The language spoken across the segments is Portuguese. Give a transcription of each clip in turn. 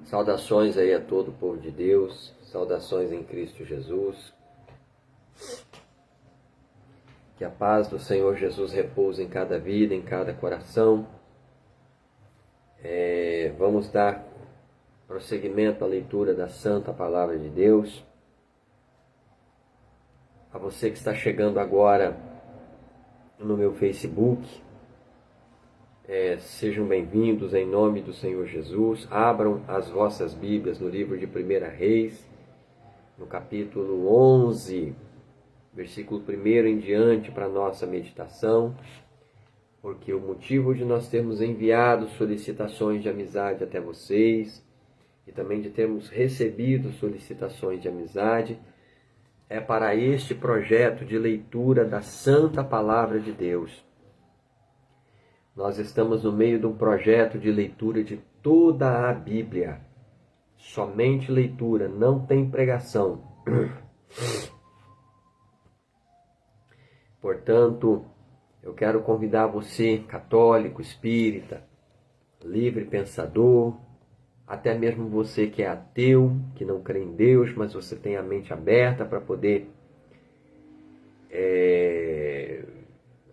Saudações aí a todo o povo de Deus, saudações em Cristo Jesus. Que a paz do Senhor Jesus repouse em cada vida, em cada coração. Vamos dar prosseguimento à leitura da Santa Palavra de Deus. A você que está chegando agora no meu Facebook, sejam bem-vindos em nome do Senhor Jesus. Abram as vossas Bíblias no livro de 1 Reis, no capítulo 11, versículo 1 em diante, para a nossa meditação, porque o motivo de nós termos enviado solicitações de amizade até vocês, e também de termos recebido solicitações de amizade, é para este projeto de leitura da Santa Palavra de Deus. Nós estamos no meio de um projeto de leitura de toda a Bíblia. Somente leitura, não tem pregação. Portanto, eu quero convidar você, católico, espírita, livre pensador, até mesmo você que é ateu, que não crê em Deus, mas você tem a mente aberta para poder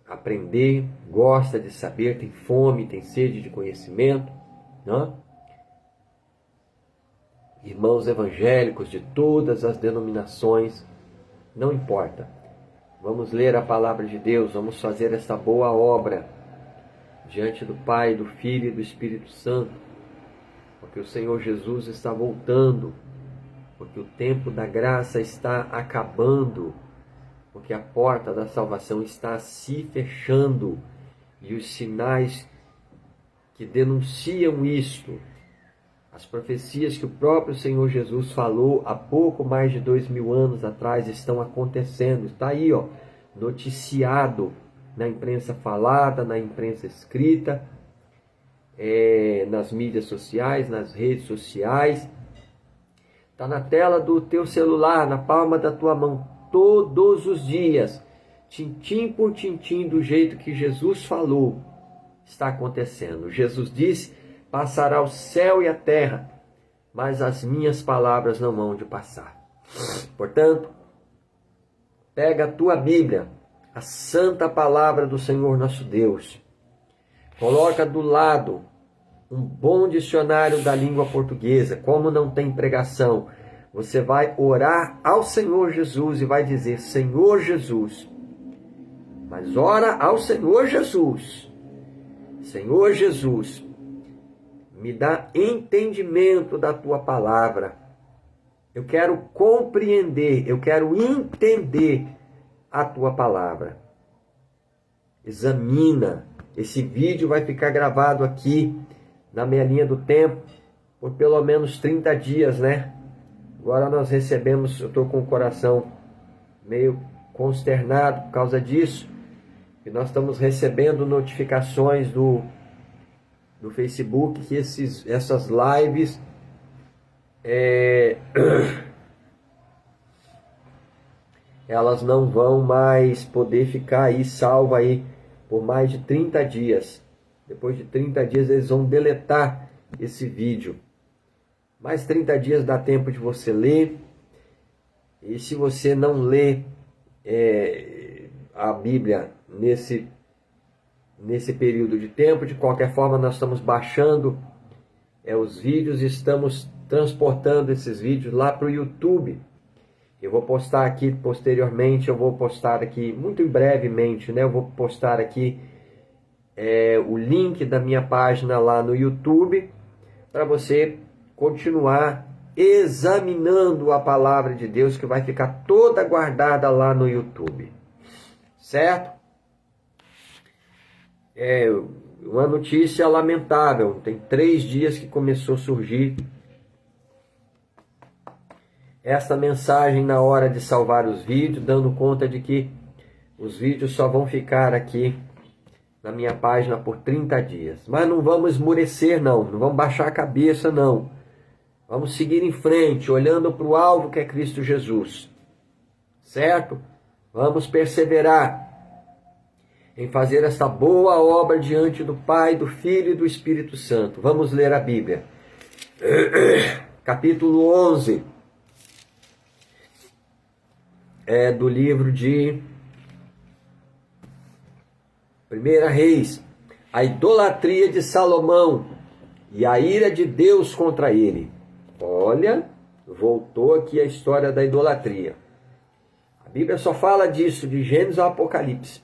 aprender, gosta de saber, tem fome, tem sede de conhecimento, não? Irmãos evangélicos de todas as denominações, não importa. Vamos ler a palavra de Deus, vamos fazer esta boa obra diante do Pai, do Filho e do Espírito Santo, porque o Senhor Jesus está voltando, porque o tempo da graça está acabando, porque a porta da salvação está se fechando, e os sinais que denunciam isto, as profecias que o próprio Senhor Jesus falou há pouco mais de 2000 anos atrás, estão acontecendo. Está aí, noticiado na imprensa falada, na imprensa escrita, nas mídias sociais, nas redes sociais. Está na tela do teu celular, na palma da tua mão, todos os dias, tintim por tintim, do jeito que Jesus falou, está acontecendo. Jesus disse: passará o céu e a terra, mas as minhas palavras não hão de passar. Portanto, pega a tua Bíblia, a santa palavra do Senhor nosso Deus, coloca do lado um bom dicionário da língua portuguesa. Como não tem pregação, você vai orar ao Senhor Jesus e vai dizer: Senhor Jesus. Mas ora ao Senhor Jesus: Senhor Jesus, me dá entendimento da tua palavra. Eu quero compreender, eu quero entender a tua palavra. Examina. Esse vídeo vai ficar gravado aqui na minha linha do tempo por pelo menos 30 dias, né? Agora nós recebemos, eu estou com o coração meio consternado por causa disso, e nós estamos recebendo notificações do Facebook que essas lives elas não vão mais poder ficar aí salva aí por mais de 30 dias. Depois de 30 dias eles vão deletar esse vídeo. Mais 30 dias dá tempo de você ler. E se você não lê a Bíblia nesse período de tempo, de qualquer forma nós estamos baixando os vídeos e estamos transportando esses vídeos lá para o YouTube. Eu vou postar aqui posteriormente, eu vou postar aqui muito brevemente, né? Eu vou postar aqui o link da minha página lá no YouTube, para você continuar examinando a palavra de Deus, que vai ficar toda guardada lá no YouTube. Certo? Uma notícia lamentável. Tem 3 dias que começou a surgir essa mensagem na hora de salvar os vídeos, dando conta de que os vídeos só vão ficar aqui na minha página por 30 dias. Mas não vamos esmurecer, não vamos baixar a cabeça, não. Vamos seguir em frente, olhando para o alvo que é Cristo Jesus. Certo? Vamos perseverar. em fazer esta boa obra diante do Pai, do Filho e do Espírito Santo. Vamos ler a Bíblia. Capítulo 11 do livro de 1 Reis. A idolatria de Salomão e a ira de Deus contra ele. Olha, voltou aqui a história da idolatria. A Bíblia só fala disso, de Gênesis ao Apocalipse.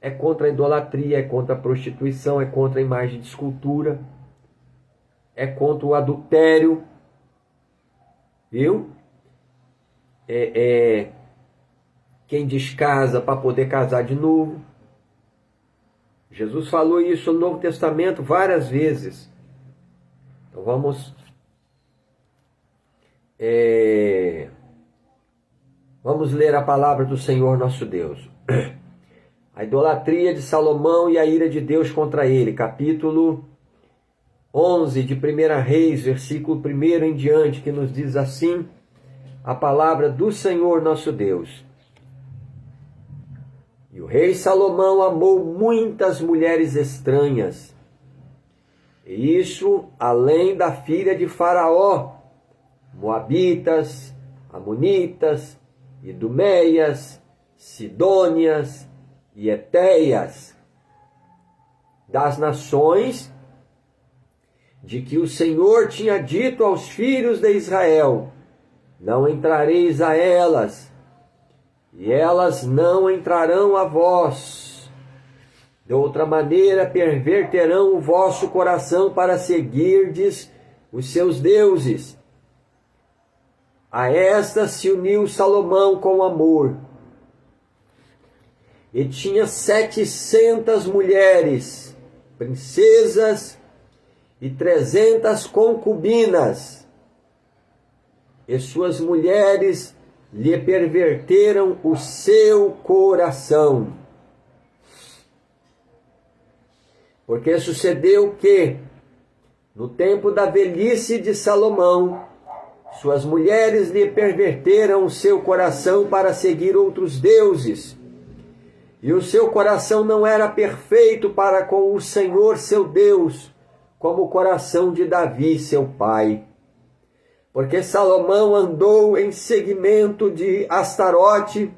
É contra a idolatria, é contra a prostituição, é contra a imagem de escultura, é contra o adultério, viu? Quem descasa para poder casar de novo. Jesus falou isso no Novo Testamento várias vezes. Então vamos ler a palavra do Senhor nosso Deus. A idolatria de Salomão e a ira de Deus contra ele. Capítulo 11 de 1 Reis, versículo 1 em diante, que nos diz assim a palavra do Senhor nosso Deus. E o rei Salomão amou muitas mulheres estranhas, e isso além da filha de Faraó, Moabitas, Amonitas, Idumeias, Sidônias e Etéias, das nações de que o Senhor tinha dito aos filhos de Israel: não entrareis a elas, e elas não entrarão a vós. De outra maneira, perverterão o vosso coração para seguirdes os seus deuses. A estas se uniu Salomão com amor. E tinha 700 mulheres, princesas, e 300 concubinas. E suas mulheres lhe perverteram o seu coração. Porque sucedeu que, no tempo da velhice de Salomão, suas mulheres lhe perverteram o seu coração para seguir outros deuses, e o seu coração não era perfeito para com o Senhor seu Deus, como o coração de Davi seu pai. Porque Salomão andou em seguimento de Astarote,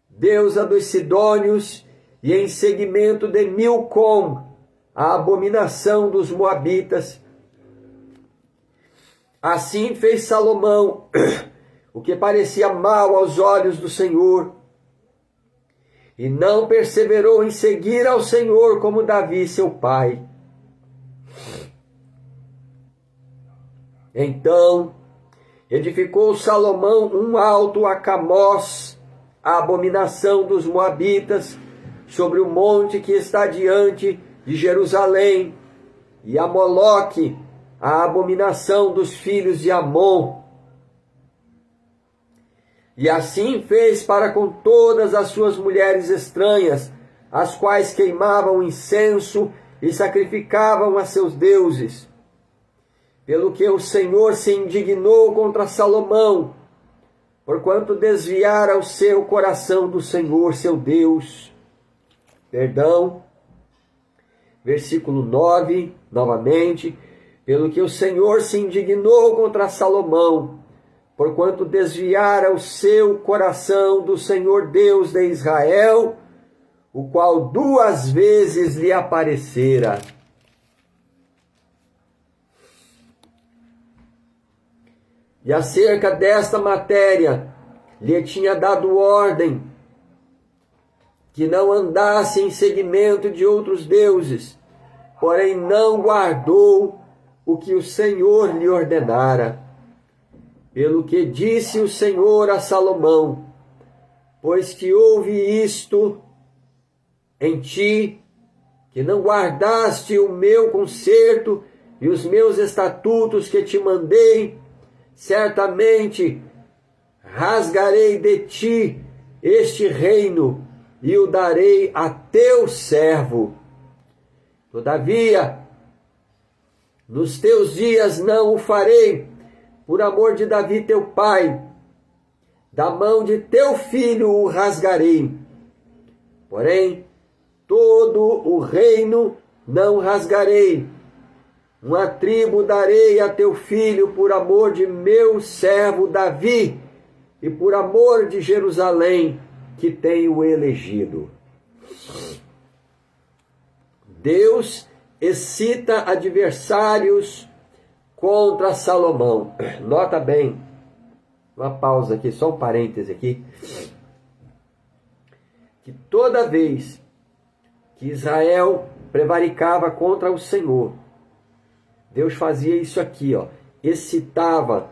deusa dos Sidônios, e em seguimento de Milcom, a abominação dos Moabitas. Assim fez Salomão o que parecia mal aos olhos do Senhor, e não perseverou em seguir ao Senhor como Davi seu pai. Então edificou Salomão um alto a Camós, a abominação dos Moabitas, sobre o monte que está diante de Jerusalém, e a Moloque, a abominação dos filhos de Amon. E assim fez para com todas as suas mulheres estranhas, as quais queimavam incenso e sacrificavam a seus deuses. Pelo que o Senhor se indignou contra Salomão, porquanto desviara o seu coração do Senhor seu Deus. Versículo 9, novamente. Pelo que o Senhor se indignou contra Salomão, porquanto desviara o seu coração do Senhor Deus de Israel, o qual 2 vezes lhe aparecera. E acerca desta matéria, lhe tinha dado ordem que não andasse em seguimento de outros deuses, porém não guardou o que o Senhor lhe ordenara. Pelo que disse o Senhor a Salomão: pois que houve isto em ti, que não guardaste o meu concerto e os meus estatutos que te mandei, certamente rasgarei de ti este reino e o darei a teu servo. Todavia, nos teus dias não o farei, por amor de Davi teu pai. Da mão de teu filho o rasgarei. Porém, todo o reino não rasgarei. Uma tribo darei a teu filho por amor de meu servo Davi e por amor de Jerusalém, que tenho elegido. Deus excita adversários contra Salomão. Nota bem, uma pausa aqui, só um parêntese aqui, que toda vez que Israel prevaricava contra o Senhor, Deus fazia isso aqui, excitava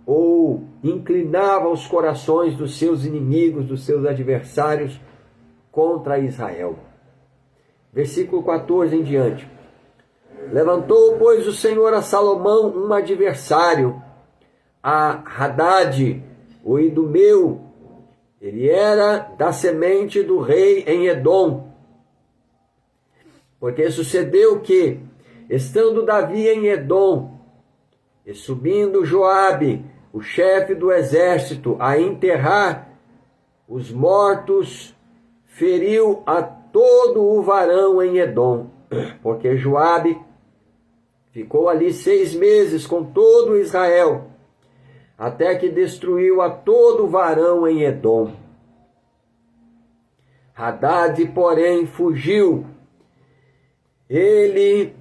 ou inclinava os corações dos seus inimigos, dos seus adversários contra Israel. Versículo 14 em diante. Levantou, pois, o Senhor a Salomão um adversário, a Hadade, o idumeu. Ele era da semente do rei em Edom. Porque sucedeu que, estando Davi em Edom, e subindo Joabe, o chefe do exército, a enterrar os mortos, feriu a todo o varão em Edom, porque Joabe ficou ali 6 meses com todo Israel, até que destruiu a todo varão em Edom. Hadade, porém, fugiu, ele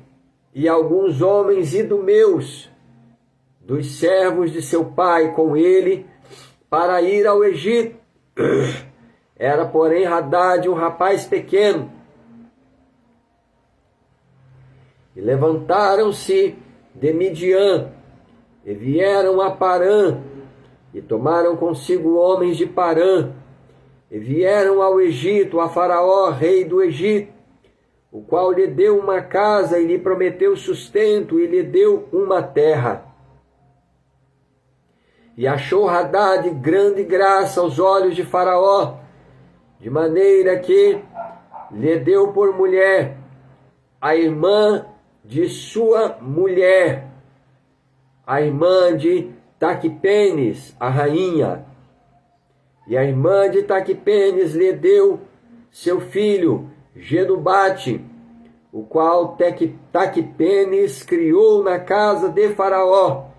e alguns homens idumeus, dos servos de seu pai com ele, para ir ao Egito. Era, porém, Hadade um rapaz pequeno. E levantaram-se de Midian, e vieram a Parã, e tomaram consigo homens de Parã, e vieram ao Egito, a Faraó, rei do Egito, o qual lhe deu uma casa e lhe prometeu sustento, e lhe deu uma terra. E achou Hadade grande graça aos olhos de Faraó, de maneira que lhe deu por mulher a irmã de sua mulher, a irmã de Taquipenes, a rainha. E a irmã de Taquipenes lhe deu seu filho Genubate, o qual Taquipenes criou na casa de Faraó.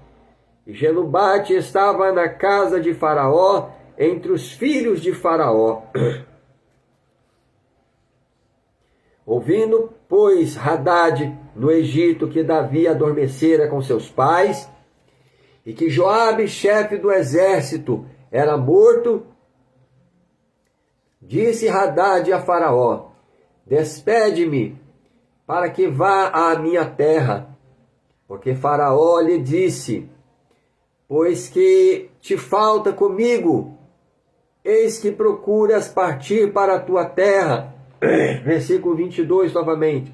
E Genubate estava na casa de Faraó, entre os filhos de Faraó. Ouvindo, pois, Hadade no Egito que Davi adormecera com seus pais, e que Joabe, chefe do exército, era morto, disse Hadade a Faraó: despede-me, para que vá à minha terra. Porque Faraó lhe disse: pois que te falta comigo, eis que procuras partir para a tua terra. Versículo 22 novamente.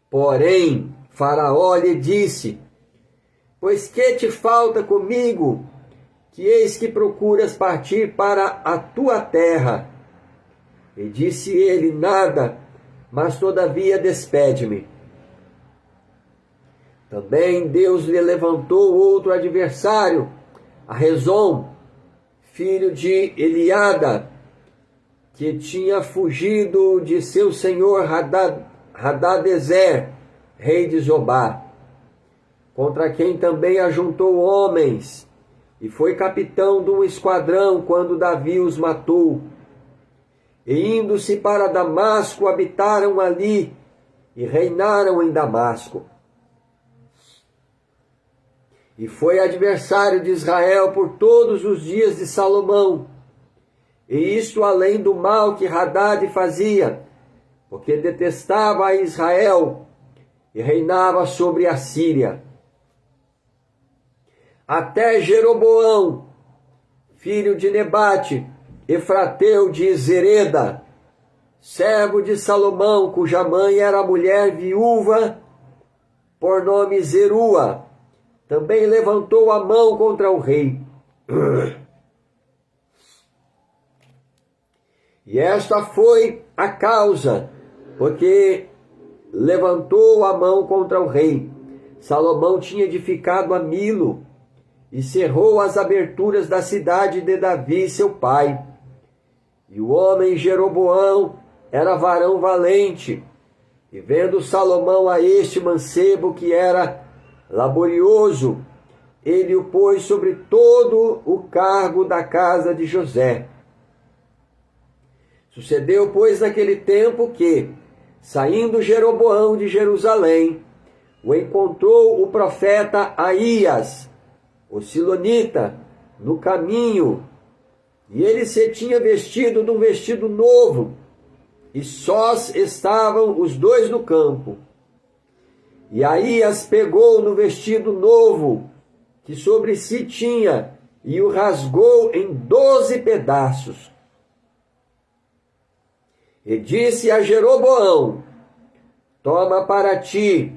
Porém, Faraó lhe disse: pois que te falta comigo, que eis que procuras partir para a tua terra? E disse ele: nada, mas todavia despede-me. Também Deus lhe levantou outro adversário, a Rezon, filho de Eliada, que tinha fugido de seu senhor Hadadezer, rei de Zobá, contra quem também ajuntou homens, e foi capitão de um esquadrão quando Davi os matou. E indo-se para Damasco, habitaram ali e reinaram em Damasco. E foi adversário de Israel por todos os dias de Salomão, e isto além do mal que Hadade fazia, porque detestava a Israel e reinava sobre a Síria. Até Jeroboão, filho de Nebate, efrateu de Zereda, servo de Salomão, cuja mãe era mulher viúva, por nome Zerua, também levantou a mão contra o rei. E esta foi a causa, porque levantou a mão contra o rei. Salomão tinha edificado a Milo e cerrou as aberturas da cidade de Davi, seu pai. E o homem Jeroboão era varão valente, e vendo Salomão a este mancebo que era laborioso, ele o pôs sobre todo o cargo da casa de José. Sucedeu, pois, naquele tempo que, saindo Jeroboão de Jerusalém, o encontrou o profeta Aías, o silonita, no caminho, e ele se tinha vestido de um vestido novo, e sós estavam os dois no campo. E Aías pegou no vestido novo, que sobre si tinha, e o rasgou em 12 pedaços. E disse a Jeroboão: toma para ti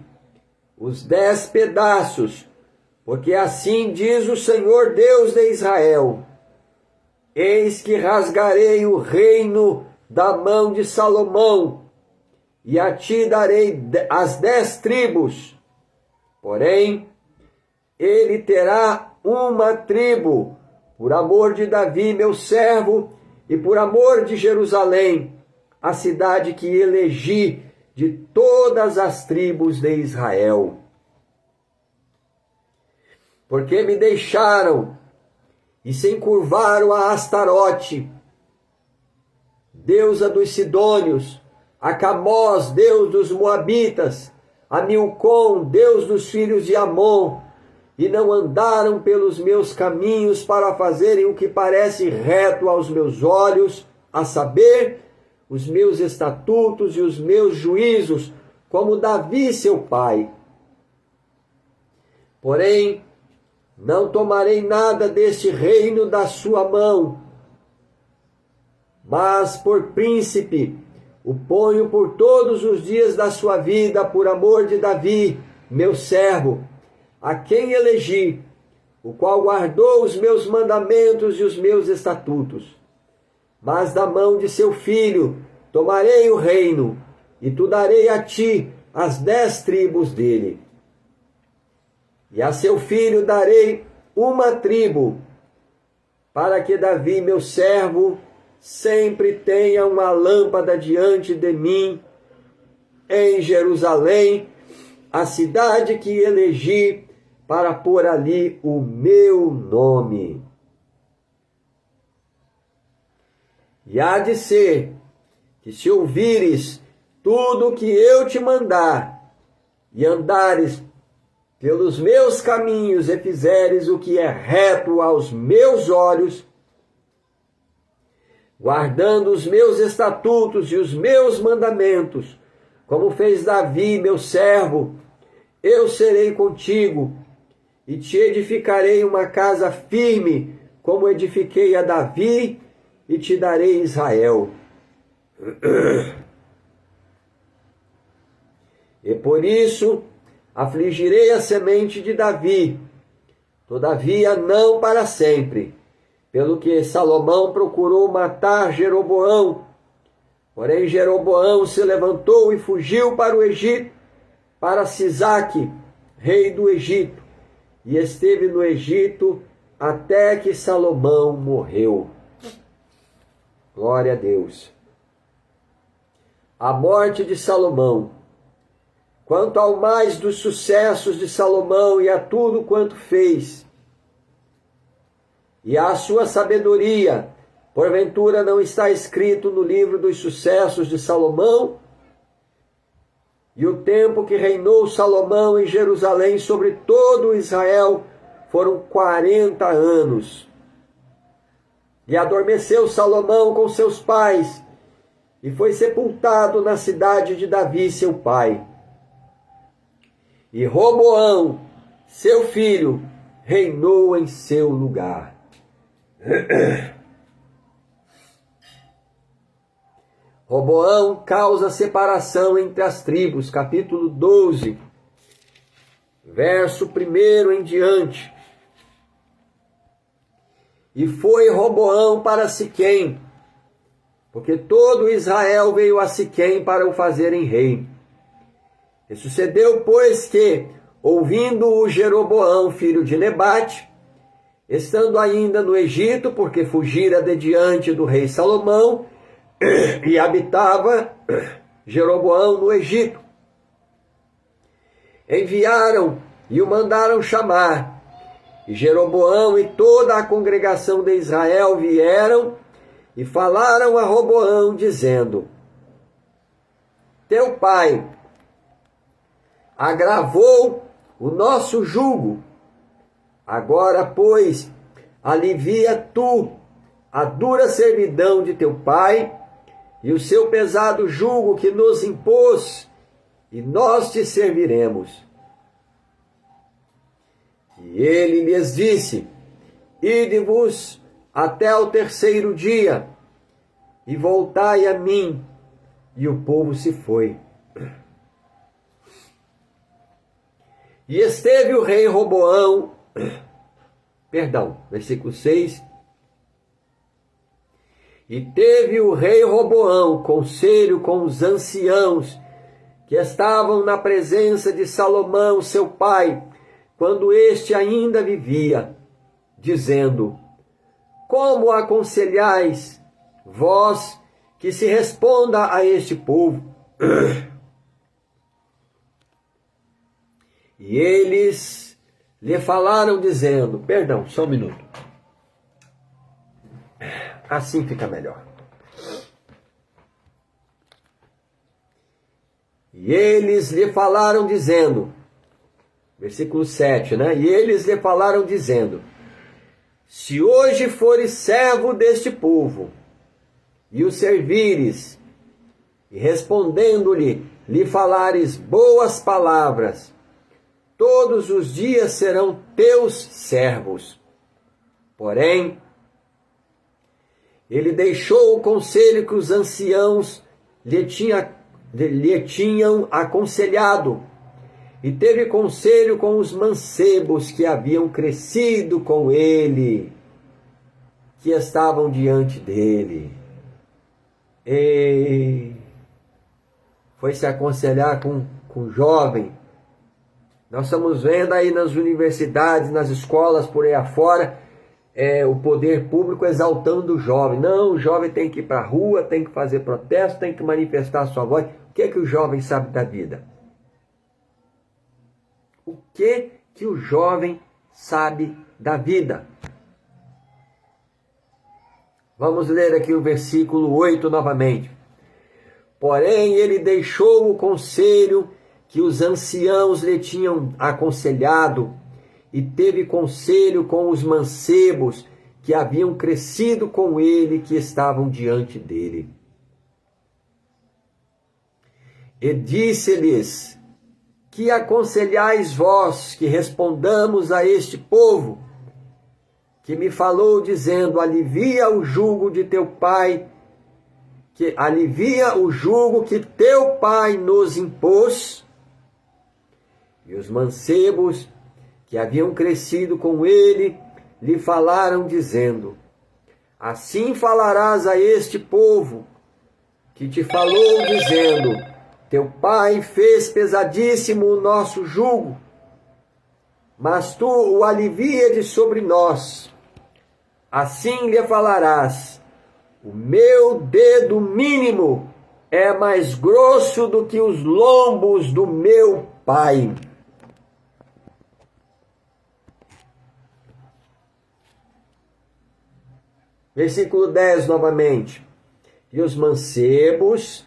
os 10 pedaços, porque assim diz o Senhor Deus de Israel: eis que rasgarei o reino da mão de Salomão, e a ti darei as 10 tribos. Porém, ele terá uma tribo, por amor de Davi, meu servo, e por amor de Jerusalém, a cidade que elegi de todas as tribos de Israel. Porque me deixaram e se encurvaram a Astarote, deusa dos Sidônios, a Camós, deus dos Moabitas, a Milcom, deus dos filhos de Amon, e não andaram pelos meus caminhos para fazerem o que parece reto aos meus olhos, a saber, os meus estatutos e os meus juízos, como Davi seu pai. Porém, não tomarei nada deste reino da sua mão, mas por príncipe o ponho por todos os dias da sua vida, por amor de Davi, meu servo, a quem elegi, o qual guardou os meus mandamentos e os meus estatutos. Mas da mão de seu filho tomarei o reino, e tu darei a ti as 10 tribos dele. E a seu filho darei uma tribo, para que Davi, meu servo, sempre tenha uma lâmpada diante de mim, em Jerusalém, a cidade que elegi para pôr ali o meu nome. E há de ser que, se ouvires tudo o que eu te mandar, e andares pelos meus caminhos, e fizeres o que é reto aos meus olhos, guardando os meus estatutos e os meus mandamentos, como fez Davi, meu servo, eu serei contigo, e te edificarei uma casa firme, como edifiquei a Davi, e te darei Israel. E por isso afligirei a semente de Davi, todavia não para sempre, pelo que Salomão procurou matar Jeroboão. Porém Jeroboão se levantou e fugiu para o Egito, para Sisaque, rei do Egito, e esteve no Egito até que Salomão morreu. Glória a Deus. A morte de Salomão. Quanto ao mais dos sucessos de Salomão e a tudo quanto fez, e a sua sabedoria, porventura não está escrito no livro dos sucessos de Salomão? E o tempo que reinou Salomão em Jerusalém sobre todo Israel foram 40 anos. E adormeceu Salomão com seus pais, e foi sepultado na cidade de Davi, seu pai. E Roboão, seu filho, reinou em seu lugar. Roboão causa separação entre as tribos, capítulo 12, verso 1 em diante. E foi Roboão para Siquém, porque todo Israel veio a Siquém para o fazerem rei. E sucedeu, pois, que, ouvindo o Jeroboão, filho de Nebate, estando ainda no Egito, porque fugira de diante do rei Salomão, e habitava Jeroboão no Egito. Enviaram e o mandaram chamar. E Jeroboão e toda a congregação de Israel vieram e falaram a Roboão, dizendo: teu pai agravou o nosso jugo. Agora, pois, alivia tu a dura servidão de teu pai e o seu pesado jugo que nos impôs, e nós te serviremos. E ele lhes disse: ide-vos até o terceiro dia, e voltai a mim. E o povo se foi. E esteve o rei Roboão, versículo 6. E teve o rei Roboão conselho com os anciãos que estavam na presença de Salomão, seu pai, quando este ainda vivia, dizendo: como aconselhais vós que se responda a este povo? E eles lhe falaram dizendo, só um minuto. Assim fica melhor. E eles lhe falaram dizendo, versículo 7, né? E eles lhe falaram dizendo: se hoje fores servo deste povo, e o servires, e respondendo-lhe, lhe falares boas palavras, todos os dias serão teus servos. Porém, ele deixou o conselho que os anciãos lhe tinham aconselhado, e teve conselho com os mancebos que haviam crescido com ele, que estavam diante dele. E foi se aconselhar com jovem. Nós estamos vendo aí nas universidades, nas escolas, por aí afora, o poder público exaltando o jovem. Não, o jovem tem que ir para a rua, tem que fazer protesto, tem que manifestar a sua voz. O que é que o jovem sabe da vida? O que que o jovem sabe da vida? Vamos ler aqui o versículo 8 novamente. Porém, ele deixou o conselho que os anciãos lhe tinham aconselhado, e teve conselho com os mancebos que haviam crescido com ele, que estavam diante dele. E disse-lhes: que aconselhais vós que respondamos a este povo, que me falou dizendo: alivia o jugo de teu pai, que alivia o jugo que teu pai nos impôs? E os mancebos que haviam crescido com ele lhe falaram dizendo: assim falarás a este povo que te falou dizendo: teu pai fez pesadíssimo o nosso jugo, mas tu o alivia de sobre nós. Assim lhe falarás: o meu dedo mínimo é mais grosso do que os lombos do meu pai. Versículo 10 novamente. E os mancebos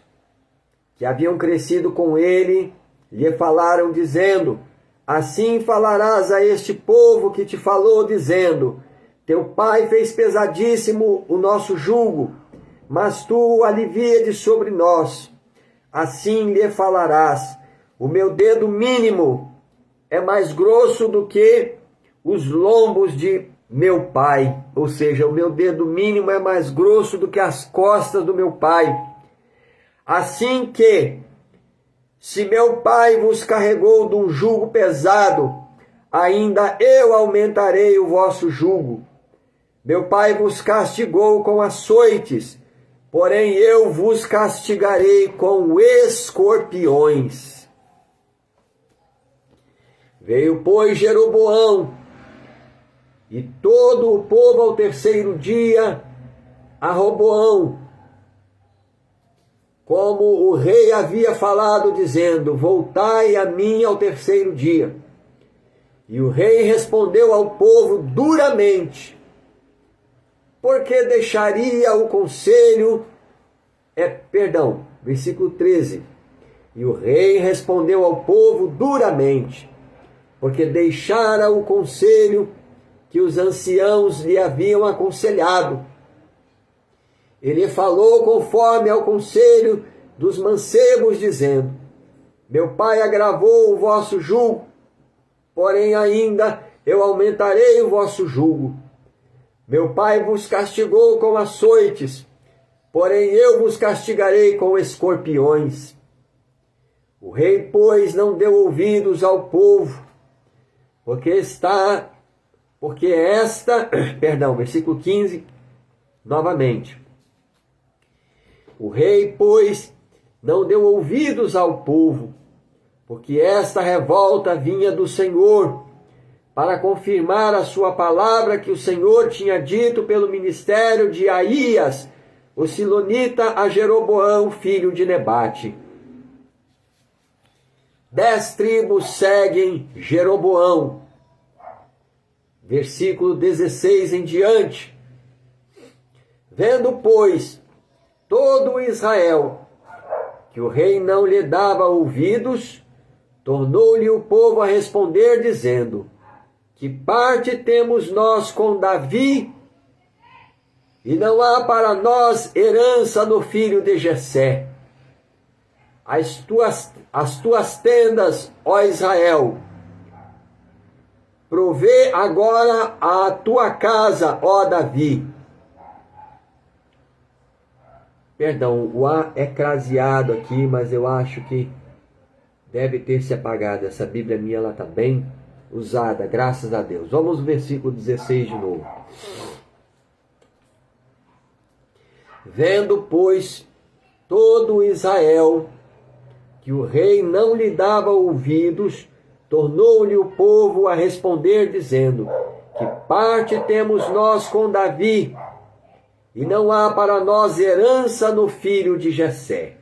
que haviam crescido com ele lhe falaram dizendo: assim falarás a este povo que te falou dizendo: teu pai fez pesadíssimo o nosso jugo, mas tu o alivia de sobre nós. Assim lhe falarás: o meu dedo mínimo é mais grosso do que os lombos de meu pai. Ou seja, o meu dedo mínimo é mais grosso do que as costas do meu pai. Assim que, se meu pai vos carregou de um jugo pesado, ainda eu aumentarei o vosso jugo. Meu pai vos castigou com açoites, porém eu vos castigarei com escorpiões. Veio, pois, Jeroboão E todo o povo ao terceiro dia a Roboão, como o rei havia falado, dizendo: voltai a mim ao terceiro dia. E o rei respondeu ao povo duramente, porque deixaria o conselho, versículo 13. E o rei respondeu ao povo duramente, porque deixara o conselho que os anciãos lhe haviam aconselhado. Ele falou conforme ao conselho dos mancebos, dizendo: meu pai agravou o vosso jugo, porém ainda eu aumentarei o vosso jugo. Meu pai vos castigou com açoites, porém eu vos castigarei com escorpiões. O rei, pois, não deu ouvidos ao povo, versículo 15, novamente. O rei, pois, não deu ouvidos ao povo, porque esta revolta vinha do Senhor, para confirmar a sua palavra que o Senhor tinha dito pelo ministério de Aías, o silonita, a Jeroboão, filho de Nebate. 10 tribos seguem Jeroboão. Versículo 16 em diante. Vendo, pois, todo Israel que o rei não lhe dava ouvidos, tornou-lhe o povo a responder, dizendo: que parte temos nós com Davi? E não há para nós herança no filho de Jessé. As tuas tendas, ó Israel, provê agora a tua casa, ó Davi. O A é craseado aqui, mas eu acho que deve ter se apagado. Essa Bíblia minha, ela está bem usada, graças a Deus. Vamos ao versículo 16 de novo. Vendo, pois, todo Israel que o rei não lhe dava ouvidos, tornou-lhe o povo a responder, dizendo: que parte temos nós com Davi? E não há para nós herança no filho de Jessé.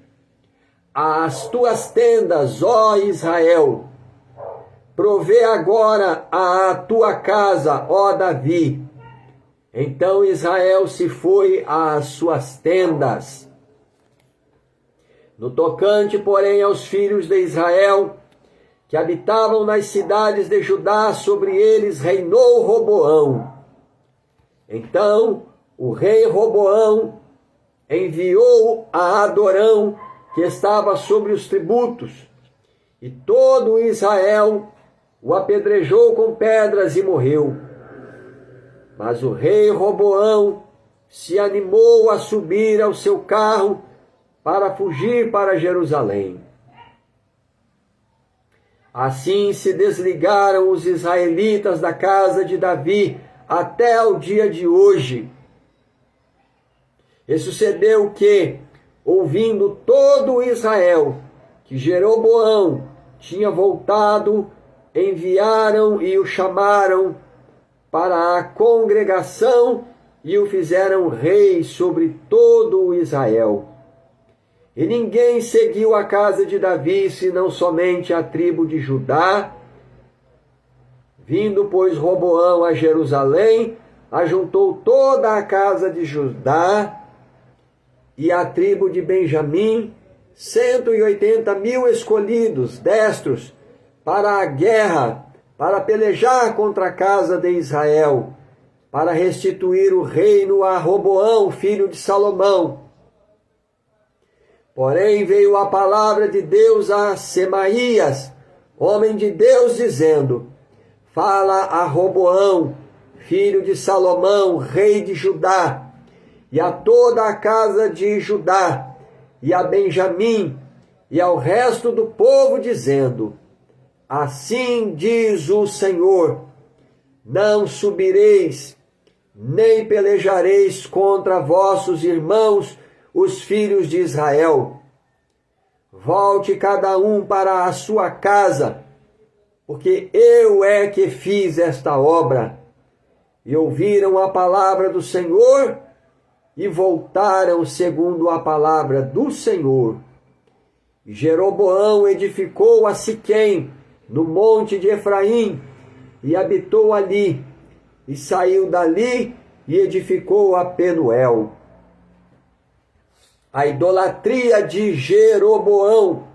As tuas tendas, ó Israel, provê agora a tua casa, ó Davi. Então Israel se foi às suas tendas. No tocante, porém, aos filhos de Israel, que habitavam nas cidades de Judá, sobre eles reinou Roboão. Então o rei Roboão enviou a Adorão, que estava sobre os tributos, e todo Israel o apedrejou com pedras e morreu. Mas o rei Roboão se animou a subir ao seu carro para fugir para Jerusalém. Assim se desligaram os israelitas da casa de Davi até o dia de hoje. E sucedeu que, ouvindo todo Israel que Jeroboão tinha voltado, enviaram e o chamaram para a congregação e o fizeram rei sobre todo o Israel. E ninguém seguiu a casa de Davi, senão somente a tribo de Judá. Vindo, pois, Roboão a Jerusalém, ajuntou toda a casa de Judá e a tribo de Benjamim, 180.000 escolhidos, destros, para a guerra, para pelejar contra a casa de Israel, para restituir o reino a Roboão, filho de Salomão. Porém veio a palavra de Deus a Semaías, homem de Deus, dizendo: fala a Roboão, filho de Salomão, rei de Judá, e a toda a casa de Judá, e a Benjamim, e ao resto do povo, dizendo: assim diz o Senhor, não subireis, nem pelejareis contra vossos irmãos, os filhos de Israel. Volte cada um para a sua casa, porque eu é que fiz esta obra. e ouviram a palavra do Senhor e voltaram segundo a palavra do Senhor. E Jeroboão edificou a Siquém, no monte de Efraim, e habitou ali, e saiu dali e edificou a Penuel. A idolatria de Jeroboão,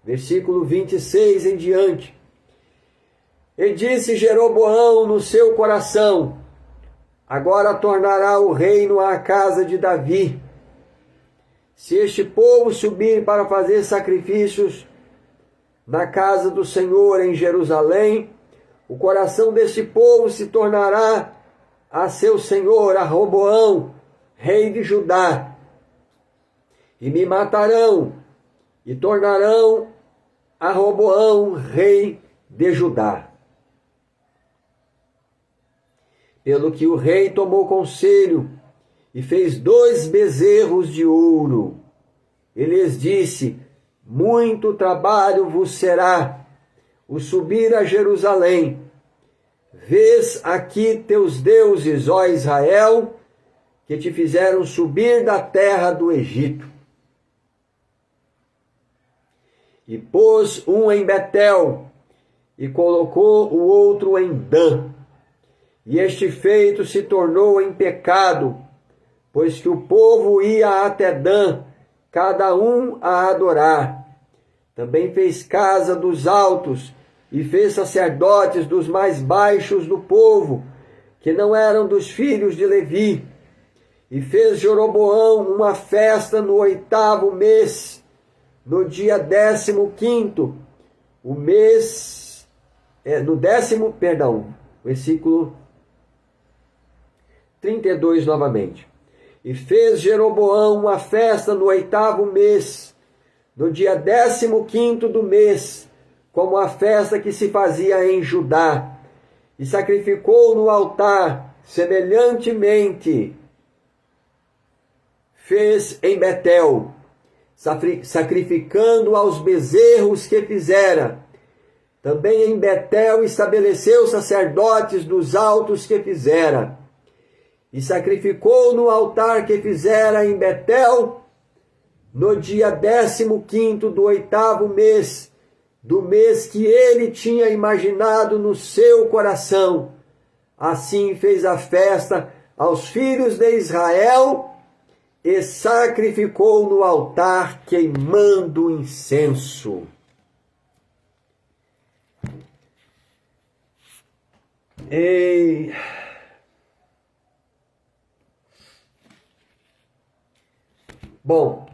versículo 26 em diante. E disse Jeroboão no seu coração: agora tornará o reino à casa de Davi. Se este povo subir para fazer sacrifícios na casa do Senhor em Jerusalém, o coração desse povo se tornará a seu senhor, a Roboão, rei de Judá. E me matarão, e tornarão a Roboão, rei de Judá. Pelo que o rei tomou conselho e fez 2 bezerros de ouro. E lhes disse: muito trabalho vos será o subir a Jerusalém. Vês aqui teus deuses, ó Israel, que te fizeram subir da terra do Egito. E pôs um em Betel, e colocou o outro em Dan. E este feito se tornou em pecado, pois que o povo ia até Dan, cada um a adorar. Também fez casa dos altos, e fez sacerdotes dos mais baixos do povo, que não eram dos filhos de Levi. E fez Jeroboão uma festa no 8º mês, no dia 15º, o mês, versículo 32 novamente. E fez Jeroboão uma festa no 8º mês, no dia 15º do mês, como a festa que se fazia em Judá, e sacrificou no altar, semelhantemente fez em Betel, sacrificando aos bezerros que fizera. Também em Betel estabeleceu sacerdotes dos altos que fizera, e sacrificou no altar que fizera em Betel, no dia 15º do 8º mês, do mês que ele tinha imaginado no seu coração. Assim fez a festa aos filhos de Israel e sacrificou no altar queimando incenso. Bom,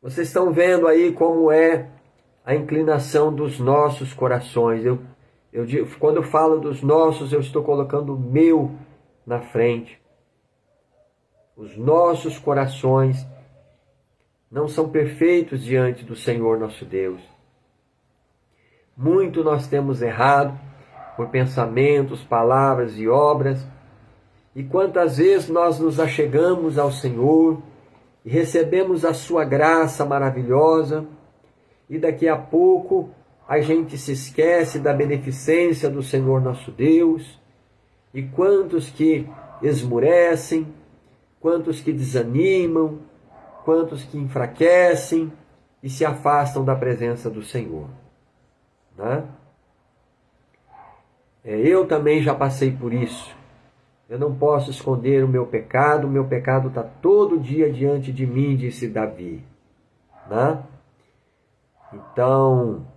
vocês estão vendo aí como é a inclinação dos nossos corações. Quando eu falo dos nossos, eu estou colocando o meu na frente. Os nossos corações não são perfeitos diante do Senhor nosso Deus. Muito nós temos errado por pensamentos, palavras e obras. E quantas vezes nós nos achegamos ao Senhor e recebemos a sua graça maravilhosa, e daqui a pouco a gente se esquece da beneficência do Senhor nosso Deus. E quantos que esmurecem, quantos que desanimam, quantos que enfraquecem e se afastam da presença do Senhor, né? Eu também já passei por isso. Eu não posso esconder o meu pecado está todo dia diante de mim, disse Davi, né? Então,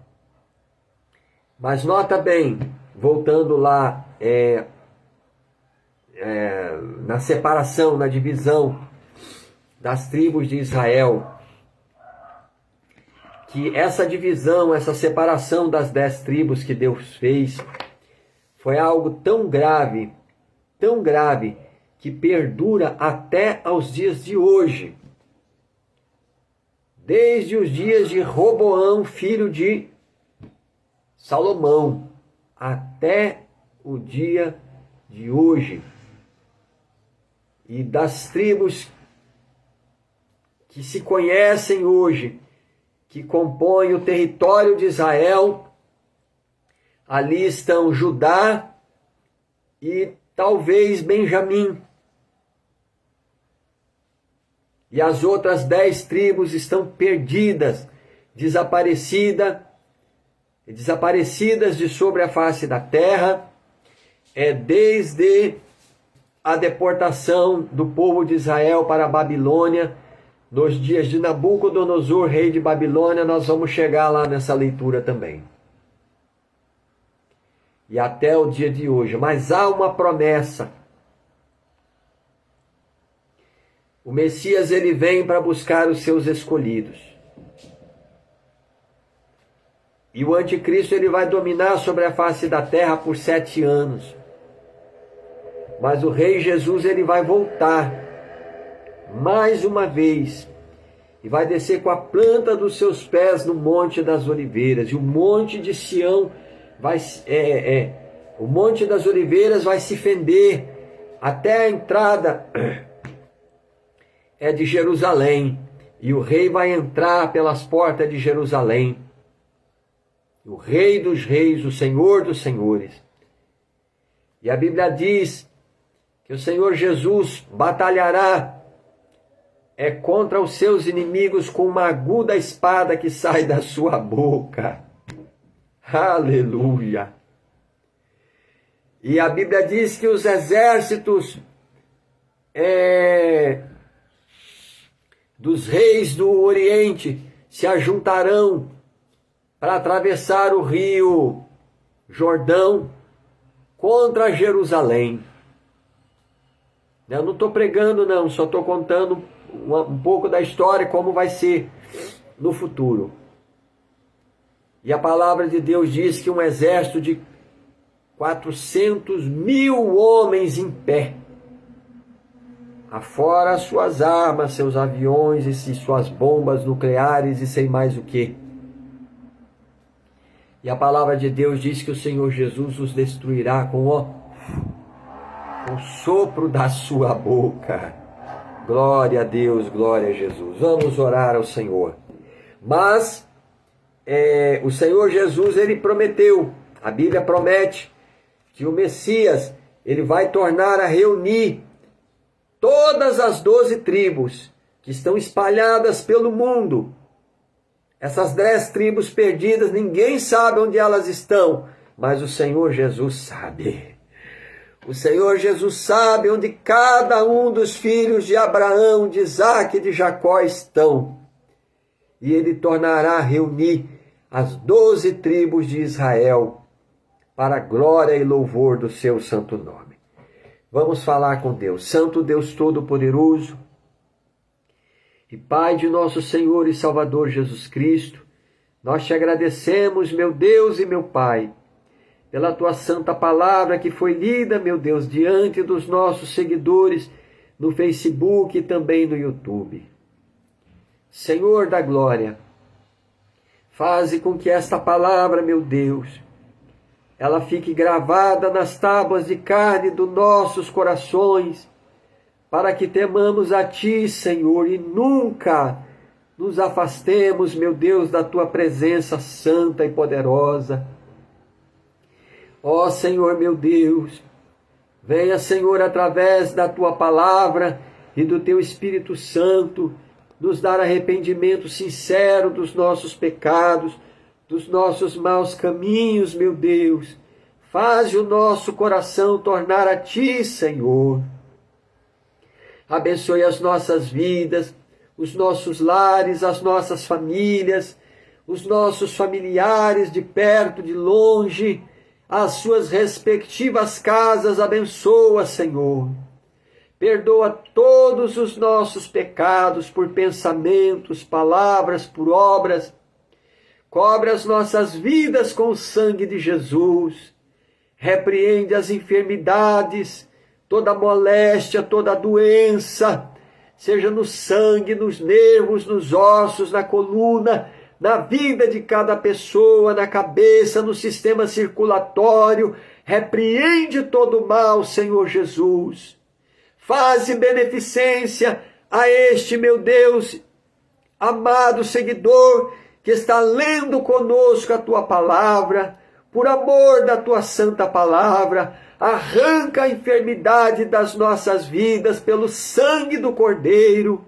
mas nota bem, voltando lá, na separação, na divisão das tribos de Israel, que essa divisão, essa separação das 10 tribos que Deus fez, foi algo tão grave, que perdura até aos dias de hoje. Desde os dias de Roboão, filho de Salomão, até o dia de hoje. E das tribos que se conhecem hoje, que compõem o território de Israel, ali estão Judá e talvez Benjamim. E as outras 10 tribos estão perdidas, desaparecidas de sobre a face da terra, desde a deportação do povo de Israel para a Babilônia, nos dias de Nabucodonosor, rei de Babilônia. Nós vamos chegar lá nessa leitura também. E até o dia de hoje. Mas há uma promessa. O Messias, ele vem para buscar os seus escolhidos. E o anticristo, ele vai dominar sobre a face da terra por 7 anos. Mas o rei Jesus, ele vai voltar mais uma vez e vai descer com a planta dos seus pés no Monte das Oliveiras. E o Monte de Sião o Monte das Oliveiras vai se fender até a entrada de Jerusalém. E o rei vai entrar pelas portas de Jerusalém. O Rei dos Reis, o Senhor dos Senhores. E a Bíblia diz que o Senhor Jesus batalhará contra os seus inimigos com uma aguda espada que sai da sua boca. Aleluia! E a Bíblia diz que os exércitos dos reis do Oriente se ajuntarão para atravessar o rio Jordão contra Jerusalém. Eu não estou pregando não, só estou contando um pouco da história, como vai ser no futuro. E a palavra de Deus diz que um exército de 400.000 homens em pé, afora suas armas, seus aviões e suas bombas nucleares e sei mais o que. E a palavra de Deus diz que o Senhor Jesus os destruirá com o sopro da sua boca. Glória a Deus, glória a Jesus. Vamos orar ao Senhor. Mas o Senhor Jesus, ele prometeu, a Bíblia promete, que o Messias, ele vai tornar a reunir todas as 12 tribos que estão espalhadas pelo mundo. Essas 10 tribos perdidas, ninguém sabe onde elas estão, mas o Senhor Jesus sabe. O Senhor Jesus sabe onde cada um dos filhos de Abraão, de Isaque e de Jacó estão. E ele tornará a reunir as 12 tribos de Israel para a glória e louvor do seu santo nome. Vamos falar com Deus. Santo Deus Todo-Poderoso e Pai de nosso Senhor e Salvador Jesus Cristo, nós te agradecemos, meu Deus e meu Pai, pela tua santa palavra que foi lida, meu Deus, diante dos nossos seguidores no Facebook e também no YouTube. Senhor da glória, faze com que esta palavra, meu Deus, ela fique gravada nas tábuas de carne dos nossos corações, para que temamos a Ti, Senhor, e nunca nos afastemos, meu Deus, da Tua presença santa e poderosa. Ó Senhor, meu Deus, venha, Senhor, através da Tua palavra e do Teu Espírito Santo, nos dar arrependimento sincero dos nossos pecados, dos nossos maus caminhos, meu Deus. Faze o nosso coração tornar a Ti, Senhor. Abençoe as nossas vidas, os nossos lares, as nossas famílias, os nossos familiares de perto, de longe, as suas respectivas casas. Abençoa, Senhor. Perdoa todos os nossos pecados por pensamentos, palavras, por obras. Cobre as nossas vidas com o sangue de Jesus. Repreende as enfermidades, toda moléstia, toda doença, seja no sangue, nos nervos, nos ossos, na coluna, na vida de cada pessoa, na cabeça, no sistema circulatório. Repreende todo o mal, Senhor Jesus. Faze beneficência a este, meu Deus, amado seguidor, que está lendo conosco a Tua palavra, por amor da Tua santa palavra. Arranca a enfermidade das nossas vidas pelo sangue do Cordeiro.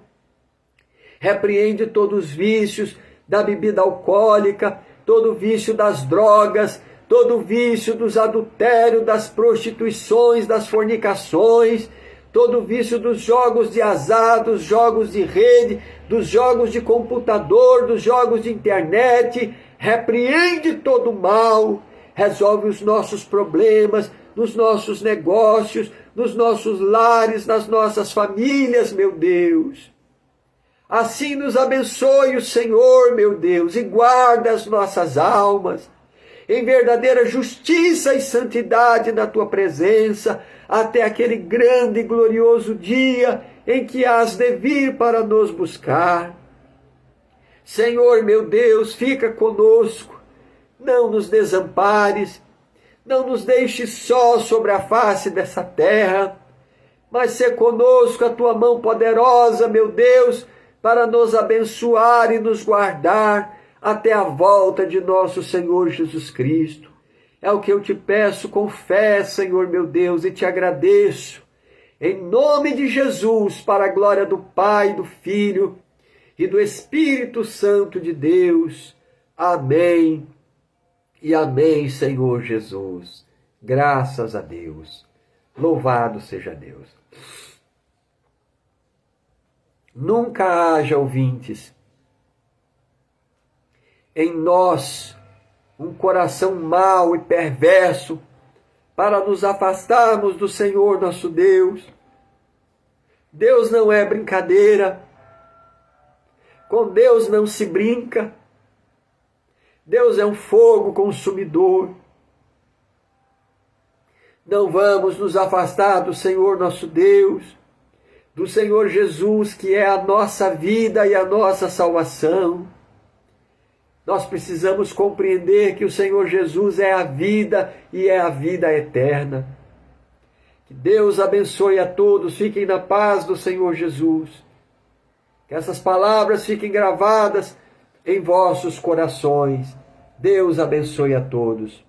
Repreende todos os vícios da bebida alcoólica, todo vício das drogas, todo vício dos adultérios, das prostituições, das fornicações, todo vício dos jogos de azar, dos jogos de rede, dos jogos de computador, dos jogos de internet. Repreende todo o mal, resolve os nossos problemas, nos nossos negócios, nos nossos lares, nas nossas famílias, meu Deus. Assim nos abençoe o Senhor, meu Deus, e guarda as nossas almas em verdadeira justiça e santidade na tua presença, até aquele grande e glorioso dia em que hás de vir para nos buscar. Senhor, meu Deus, fica conosco, não nos desampares, não nos deixes só sobre a face dessa terra, mas sê conosco a tua mão poderosa, meu Deus, para nos abençoar e nos guardar até a volta de nosso Senhor Jesus Cristo. É o que eu te peço com fé, Senhor meu Deus, e te agradeço. Em nome de Jesus, para a glória do Pai, do Filho e do Espírito Santo de Deus. Amém e amém, Senhor Jesus. Graças a Deus. Louvado seja Deus. Nunca haja, ouvintes, em nós um coração mau e perverso para nos afastarmos do Senhor nosso Deus. Deus não é brincadeira. Com Deus não se brinca. Deus é um fogo consumidor. Não vamos nos afastar do Senhor nosso Deus, do Senhor Jesus, que é a nossa vida e a nossa salvação. Nós precisamos compreender que o Senhor Jesus é a vida e é a vida eterna. Que Deus abençoe a todos, fiquem na paz do Senhor Jesus. Que essas palavras fiquem gravadas em vossos corações. Deus abençoe a todos.